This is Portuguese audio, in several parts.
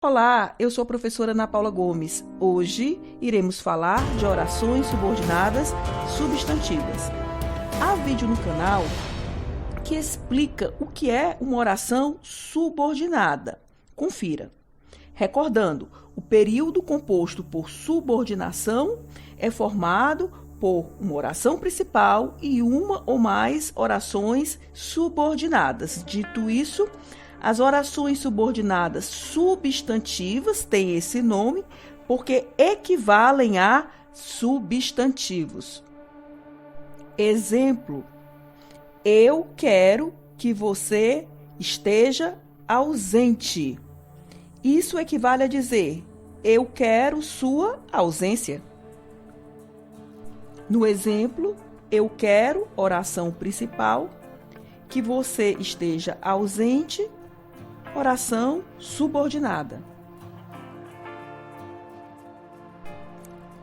Olá, eu sou a professora Ana Paula Gomes. Hoje iremos falar de orações subordinadas substantivas. Há vídeo no canal que explica o que é uma oração subordinada. Confira. Recordando, o período composto por subordinação é formado por uma oração principal e uma ou mais orações subordinadas. Dito isso, as orações subordinadas substantivas têm esse nome porque equivalem a substantivos. Exemplo: eu quero que você esteja ausente. Isso equivale a dizer: eu quero sua ausência. No exemplo, eu quero, oração principal, que você esteja ausente, oração subordinada.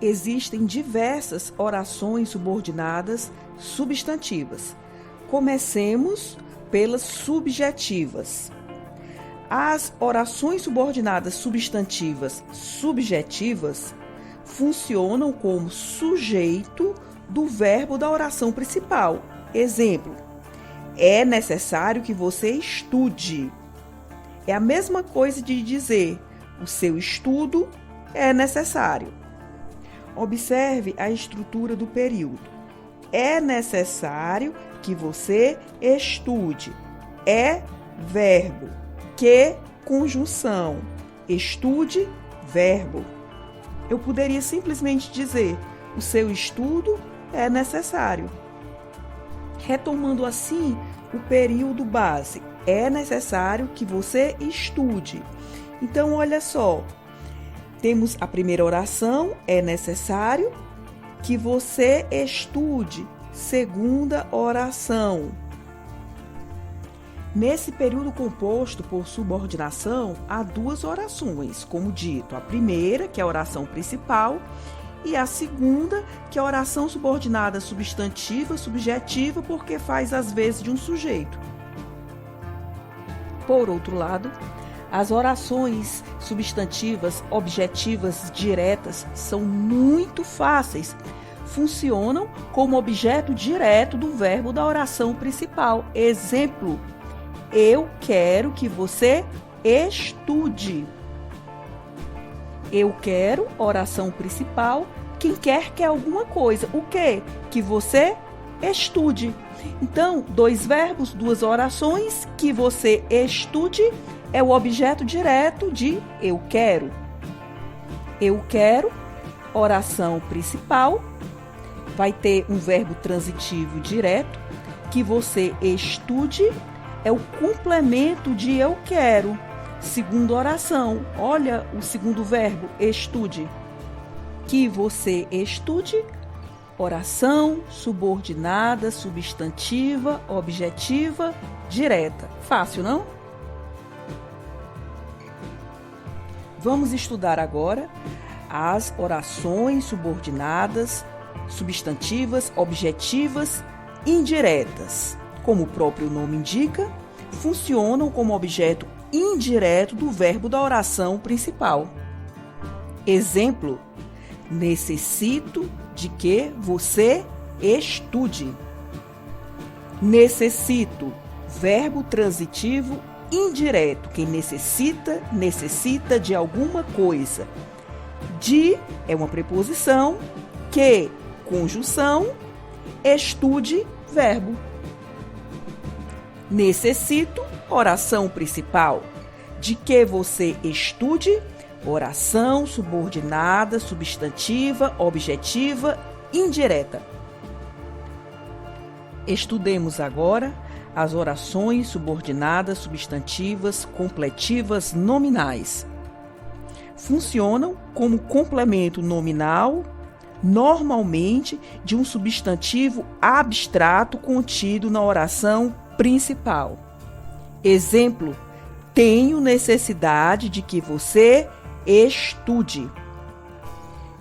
Existem diversas orações subordinadas substantivas. Comecemos pelas subjetivas. As orações subordinadas substantivas subjetivas funcionam como sujeito do verbo da oração principal. Exemplo: é necessário que você estude. É a mesma coisa de dizer: o seu estudo é necessário. Observe a estrutura do período. É necessário que você estude. É verbo. Que conjunção. Estude, verbo. Eu poderia simplesmente dizer: o seu estudo é necessário. Retomando assim o período base. É necessário que você estude. Então, olha só. Temos a primeira oração, é necessário que você estude. Segunda oração. Nesse período composto por subordinação, há duas orações, como dito. A primeira, que é a oração principal, e a segunda, que é a oração subordinada substantiva, subjetiva, porque faz às vezes de um sujeito. Por outro lado, as orações substantivas objetivas diretas são muito fáceis. Funcionam como objeto direto do verbo da oração principal. Exemplo: eu quero que você estude. Eu quero, oração principal. Quem quer alguma coisa. O quê? Que você estude. Então, dois verbos, duas orações. Que você estude é o objeto direto de eu quero. Eu quero, oração principal. Vai ter um verbo transitivo direto. Que você estude é o complemento de eu quero. Segunda oração, olha o segundo verbo, estude. Que você estude, oração subordinada, substantiva, objetiva, direta. Fácil, não? Vamos estudar agora as orações subordinadas, substantivas, objetivas, indiretas. Como o próprio nome indica, funcionam como objeto indireto do verbo da oração principal. Exemplo: necessito de que você estude. Necessito, verbo transitivo indireto. Quem necessita, necessita de alguma coisa. De é uma preposição. Que, conjunção. Estude, verbo. Necessito, oração principal. De que você estude, oração subordinada, substantiva, objetiva, indireta. Estudemos agora as orações subordinadas, substantivas, completivas, nominais. Funcionam como complemento nominal, normalmente de um substantivo abstrato contido na oração principal. Exemplo: tenho necessidade de que você estude.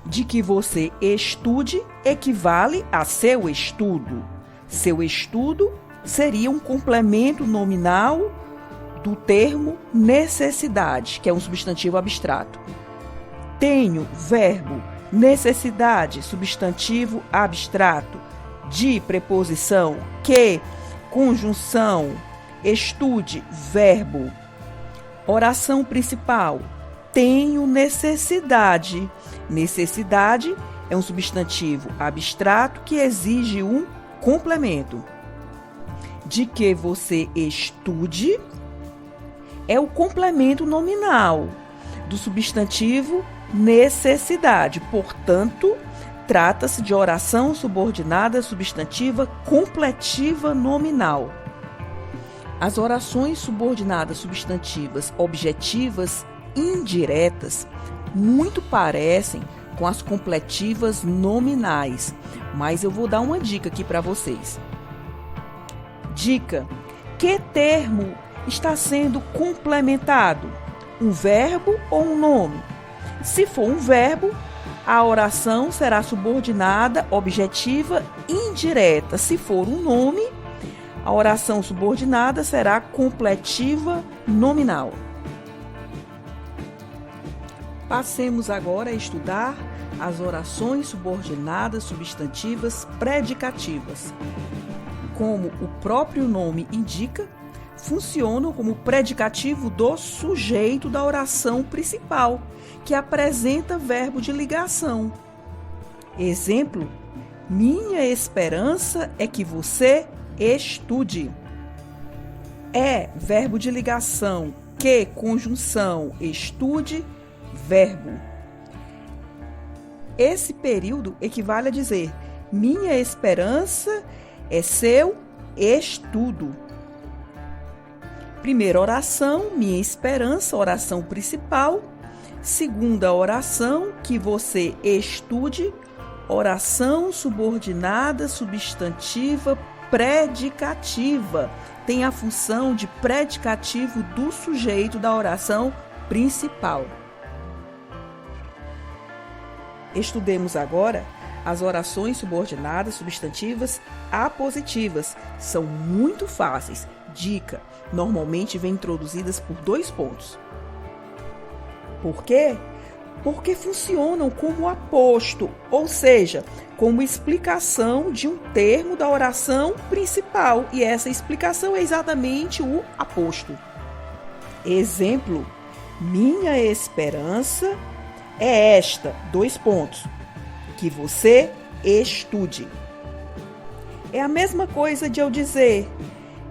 De que você estude equivale a seu estudo. Seu estudo seria um complemento nominal do termo necessidade, que é um substantivo abstrato. Tenho, verbo, necessidade, substantivo abstrato, de, preposição, que, conjunção, estude, verbo. Oração principal, tenho necessidade. Necessidade é um substantivo abstrato que exige um complemento. De que você estude é o complemento nominal do substantivo necessidade. Portanto, trata-se de oração subordinada substantiva completiva nominal. As orações subordinadas substantivas objetivas indiretas muito parecem com as completivas nominais, mas eu vou dar uma dica aqui para vocês. Dica: que termo está sendo complementado? Um verbo ou um nome? Se for um verbo, a oração será subordinada objetiva indireta. Se for um nome, a oração subordinada será completiva nominal. Passemos agora a estudar as orações subordinadas substantivas predicativas. Como o próprio nome indica, funcionam como predicativo do sujeito da oração principal, que apresenta verbo de ligação. Exemplo: minha esperança é que você estude. É verbo de ligação, que, conjunção, estude, verbo. Esse período equivale a dizer: minha esperança é seu estudo. Primeira oração, minha esperança, oração principal. Segunda oração, que você estude, oração subordinada substantiva predicativa. Tem a função de predicativo do sujeito da oração principal. Estudemos agora as orações subordinadas substantivas apositivas. São muito fáceis. Dica: normalmente vêm introduzidas por 2 pontos. Por quê? Porque funcionam como aposto, ou seja, como explicação de um termo da oração principal. E essa explicação é exatamente o aposto. Exemplo: minha esperança é esta, 2 pontos, que você estude. É a mesma coisa de eu dizer: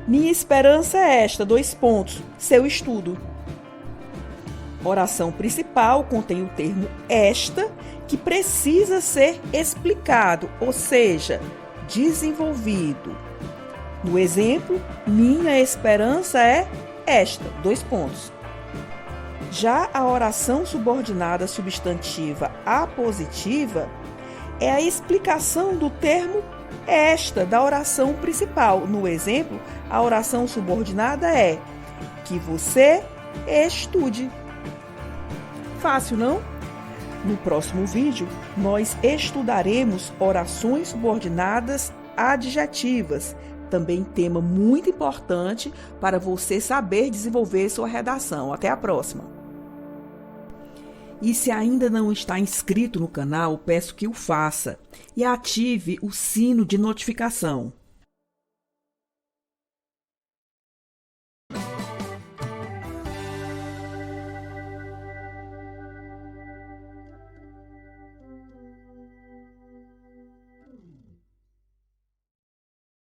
minha esperança é esta, 2 pontos, seu estudo. Oração principal contém o termo esta, que precisa ser explicado, ou seja, desenvolvido. No exemplo, minha esperança é esta, 2 pontos. Já a oração subordinada substantiva apositiva é a explicação do termo esta da oração principal. No exemplo, a oração subordinada é que você estude. Fácil, não? No próximo vídeo, nós estudaremos orações subordinadas adjetivas, também tema muito importante para você saber desenvolver sua redação. Até a próxima! E se ainda não está inscrito no canal, peço que o faça e ative o sino de notificação.